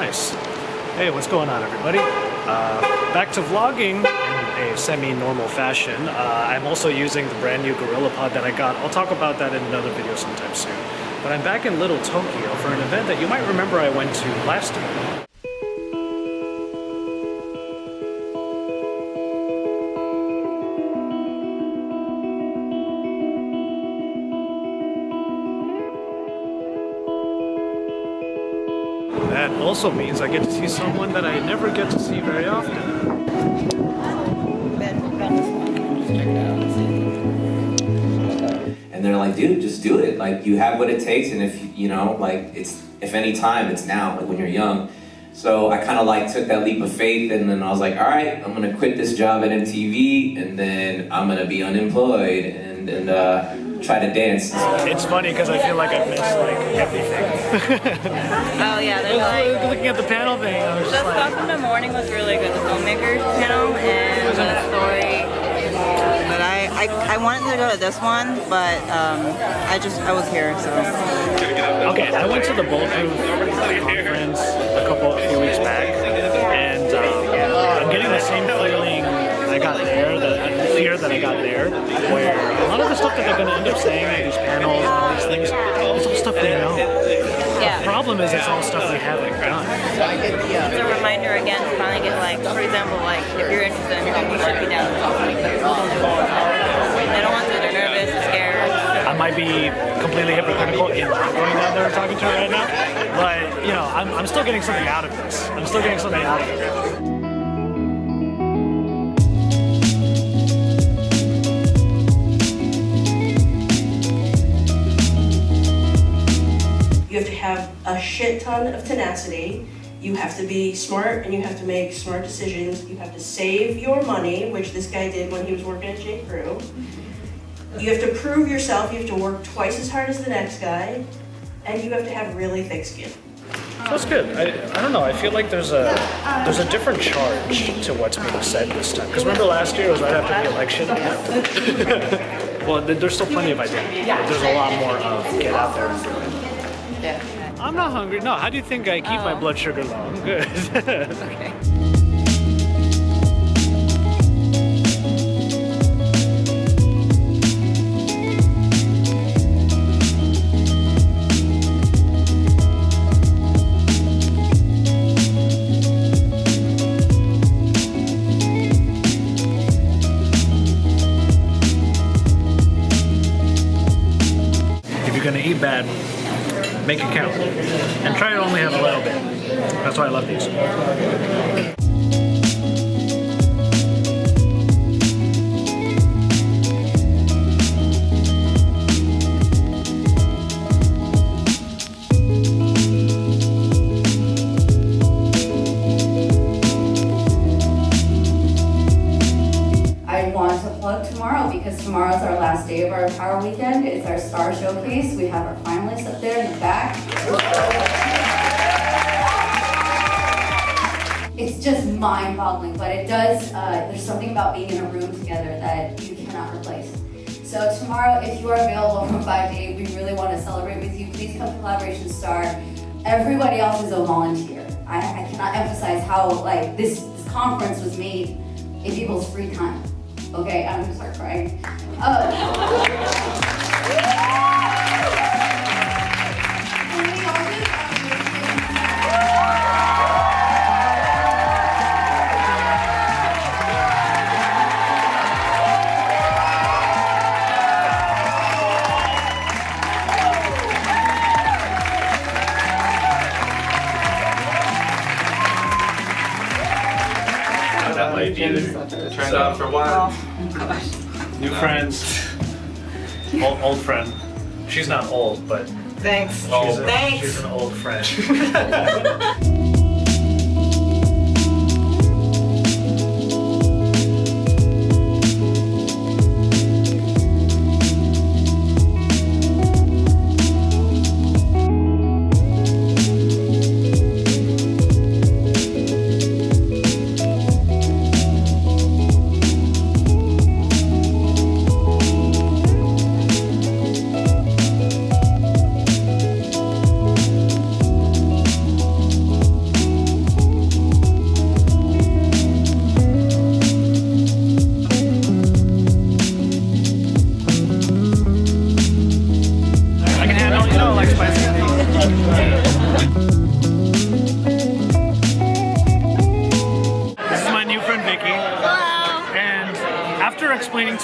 nice. Hey, what's going on, everybody? Back to vlogging in a semi-normal fashion. I'm also using the brand new GorillaPod that I got. I'll talk about that in another video sometime soon. But I'm back in Little Tokyo for an event that you might remember I went to last year. That also means I get to see someone that I never get to see very often. And they're like, dude, just do it. Like, you have what it takes, and if you know, like, if any time, it's now, like when you're young. So I kind of like took that leap of faith, and then I was like, all right, I'm gonna quit this job at MTV, and then I'm gonna be unemployed and try to dance. It's funny because I feel like I've missed like everything. Oh yeah, there's like looking at the panel thing. I was the just stuff in the morning was really good. The filmmakers panel and the story. But I wanted to go to this one, but I was here, so. Okay, I went to the Bulletproof conference a few weeks back, and I'm getting the same feeling I got there, that I got there, where a lot of the stuff that they're going to end up saying at these panels and all these things, it's all stuff they know. Yeah. The problem is it's all stuff we haven't done. It's a reminder again to finally get, like, for example, like, if you're interested in something, you should be down. They don't want to, they're nervous, they're scared. I might be completely hypocritical in not going down there and talking to her right now, but, you know, I'm still getting something out of this. I'm still getting something out of it. You have to have a shit ton of tenacity. You have to be smart and you have to make smart decisions. You have to save your money, which this guy did when he was working at J. Crew. You have to prove yourself. You have to work twice as hard as the next guy. And you have to have really thick skin. That's good. I don't know. I feel like there's a different charge to what's being said this time. Because remember last year it was right after the election. Well, there's still plenty of identity. But there's a lot more of get out there and do it. Yeah. I'm not hungry. No, how do you think I keep my blood sugar low? I'm good. Okay. If you're gonna eat bad, make it count. And try to only have a little bit. That's why I love these. I want to plug tomorrow because tomorrow's our last day of our Empower Weekend. It's our star showcase. We have our finalists up there in the back. It's just mind-boggling, but it does, there's something about being in a room together that you cannot replace. So tomorrow, if you are available from 5 to 8, we really want to celebrate with you. Please come to Collaboration Star. Everybody else is a volunteer. I cannot emphasize how like this conference was made in people's free time. Okay, I'm gonna start crying. That might be the Turned out for what? new friends. Old friend. She's not old, but Thanks. she's an old friend.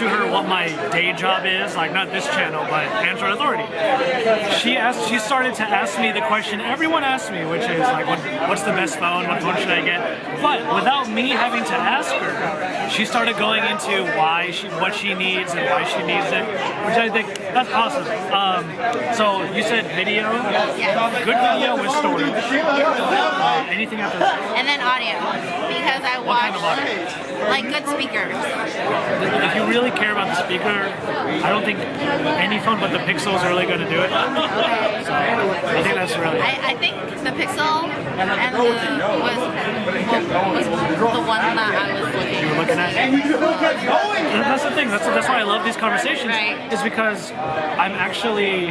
to her what my day job is, like not this channel, but Android Authority, she started to ask me the question everyone asks me, which is like, what's the best phone? What phone should I get? But without me having to ask her, she started going into what she needs and why she needs it, which I think that's awesome. So you said video, good video with story. Anything after that? And then audio, because I watch like good speakers. If you really care about the speaker, I don't think any phone but the Pixel is really going to do it. So I think that's really. I think the Pixel and was the one that I was looking. You were looking at. And that's the thing. That's why I love these conversations. Right. Is because I'm actually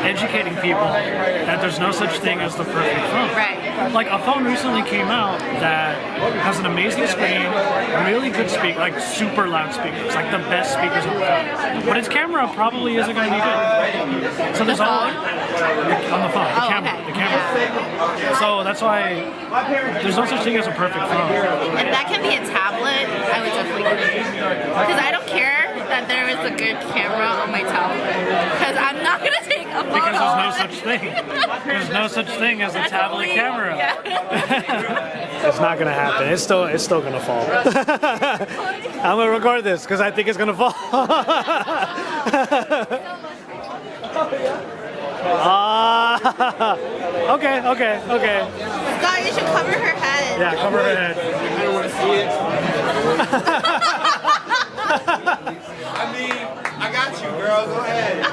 educating people that there's no such thing as the perfect phone. Right. Like a phone recently came out that has an amazing screen, really good speaker, like super loud speakers, like the best speakers on the phone. But its camera probably isn't going to be good. So there's all on the phone, the camera. So that's why there's no such thing as a perfect phone. If that can be a tablet, I would definitely get it. Because I don't care that there is a good camera on my tablet. Because I'm not going to take a photo. Because there's no such thing. There's no such thing as a tablet camera. Yeah. It's not gonna happen. It's still gonna fall. I'm gonna record this because I think it's gonna fall. Okay. Scott, you should cover her head. Yeah, cover her head. I don't want to see it. I mean, I got you, girl. Go ahead.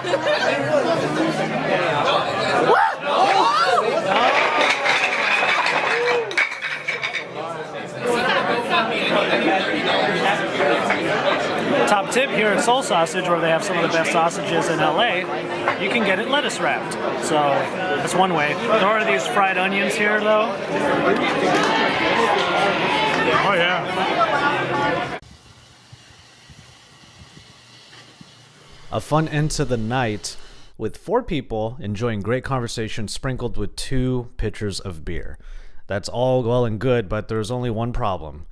Top tip here at Soul Sausage, where they have some of the best sausages in LA, you can get it lettuce wrapped. So that's one way. There are these fried onions here, though. Oh yeah. A fun end to the night with 4 people enjoying great conversation sprinkled with 2 pitchers of beer. That's all well and good, but there's only one problem: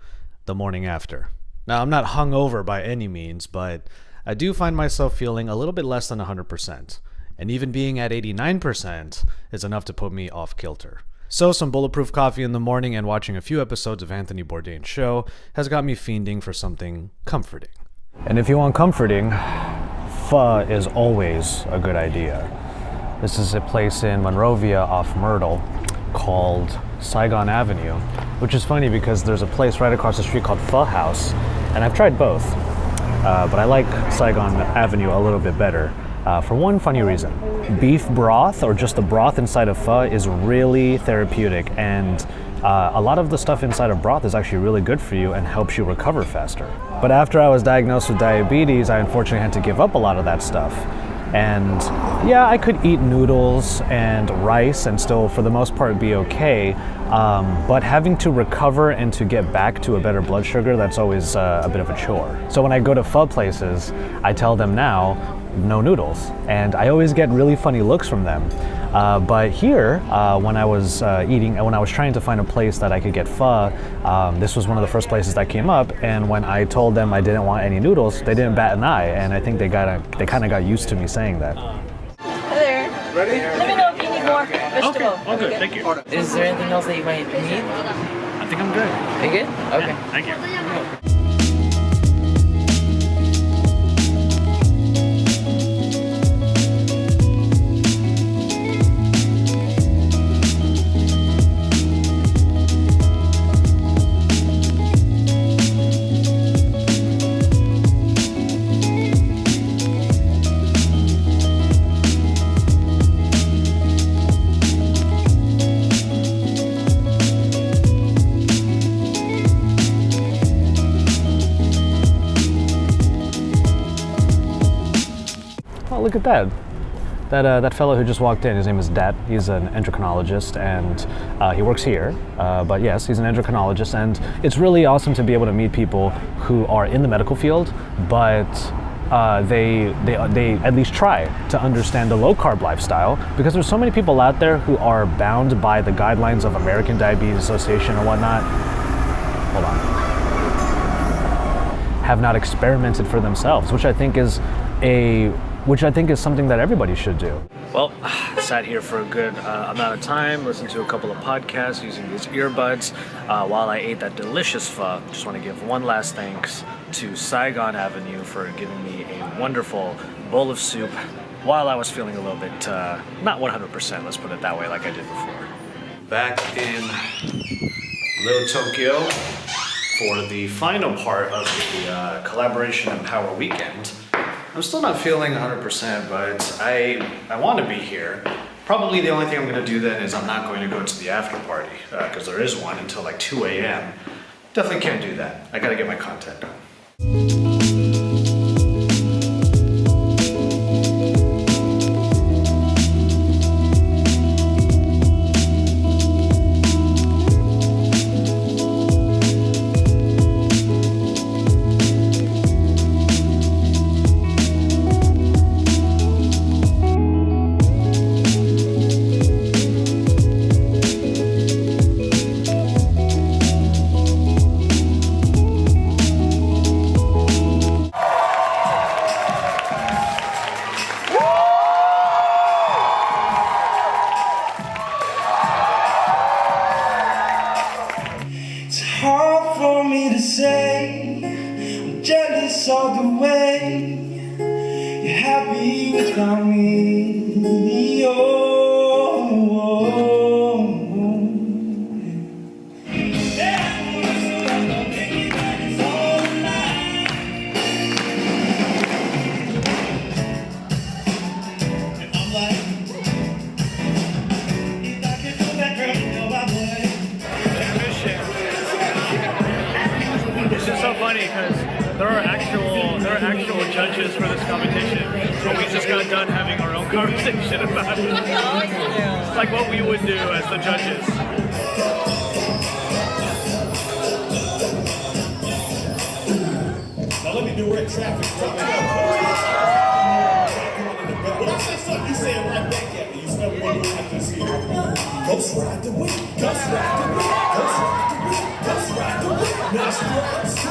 the morning after. Now, I'm not hungover by any means, but I do find myself feeling a little bit less than 100%. And even being at 89% is enough to put me off kilter. So some bulletproof coffee in the morning and watching a few episodes of Anthony Bourdain's show has got me fiending for something comforting. And if you want comforting, pho is always a good idea. This is a place in Monrovia off Myrtle called Saigon Avenue, which is funny because there's a place right across the street called Pho House, and I've tried both, but I like Saigon Avenue a little bit better for one funny reason. Beef broth, or just the broth inside of pho, is really therapeutic, and a lot of the stuff inside of broth is actually really good for you and helps you recover faster. But after I was diagnosed with diabetes, I unfortunately had to give up a lot of that stuff. And yeah, I could eat noodles and rice and still, for the most part, be okay. But having to recover and to get back to a better blood sugar, that's always a bit of a chore. So when I go to pho places, I tell them now, no noodles. And I always get really funny looks from them. But here, when I was when I was trying to find a place that I could get pho, this was one of the first places that came up. And when I told them I didn't want any noodles, they didn't bat an eye. And I think they kind of got used to me saying that. Hi there. Ready? Let me know if you need more vegetable. Okay, all good, thank you. Is there anything else that you might need? I think I'm good. You good? Okay. Yeah, thank you. Look at that. That fellow who just walked in, his name is Dat. He's an endocrinologist, and he works here. But yes, he's an endocrinologist, and it's really awesome to be able to meet people who are in the medical field, but they at least try to understand the low-carb lifestyle, because there's so many people out there who are bound by the guidelines of American Diabetes Association and whatnot. Hold on. have not experimented for themselves, which I think is something that everybody should do. Well, sat here for a good amount of time, listened to a couple of podcasts using these earbuds while I ate that delicious pho. Just want to give one last thanks to Saigon Avenue for giving me a wonderful bowl of soup while I was feeling a little bit, not 100%, let's put it that way, like I did before. Back in Little Tokyo for the final part of the Kollaboration EMPOWER Weekend. I'm still not feeling 100%, but I want to be here. Probably the only thing I'm going to do then is I'm not going to go to the after party, because there is one until like 2 a.m. Definitely can't do that. I got to get my content done. All the way you're happy without me. This is so funny because there are actual judges for this competition, but we just got done having our own conversation about it. Like what we would do as the judges. Now let me direct traffic from when I say something, you say it right back at me. You smell one like this here. Ghost ride the wind, ghost ride the wind, ghost ride the wind, ghost ride the wind. Now strike.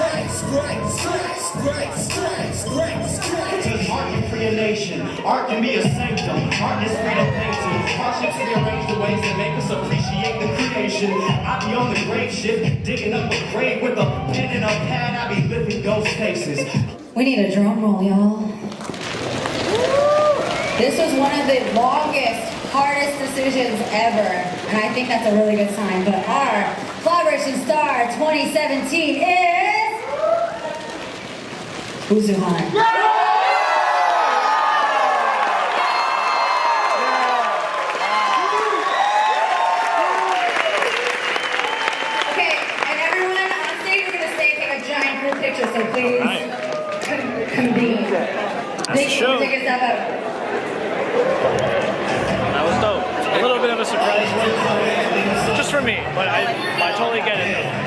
Cause art can free a nation. Art can be a sanctum. Art is free to painting. Hardships rearrange the ways that make us appreciate the creation. I be on the grave shift, digging up a grave with a pen and a pad. I be living ghost faces. We need a drum roll, y'all. This was one of the longest, hardest decisions ever, and I think that's a really good sign. But our Kollaboration Star 2017 is Uzuhan. Okay, and everyone on stage, we're gonna stay take a giant group picture. So please convene. Thank you for taking us out. That was dope. A little bit of a surprise one, just for me, but I totally get it though.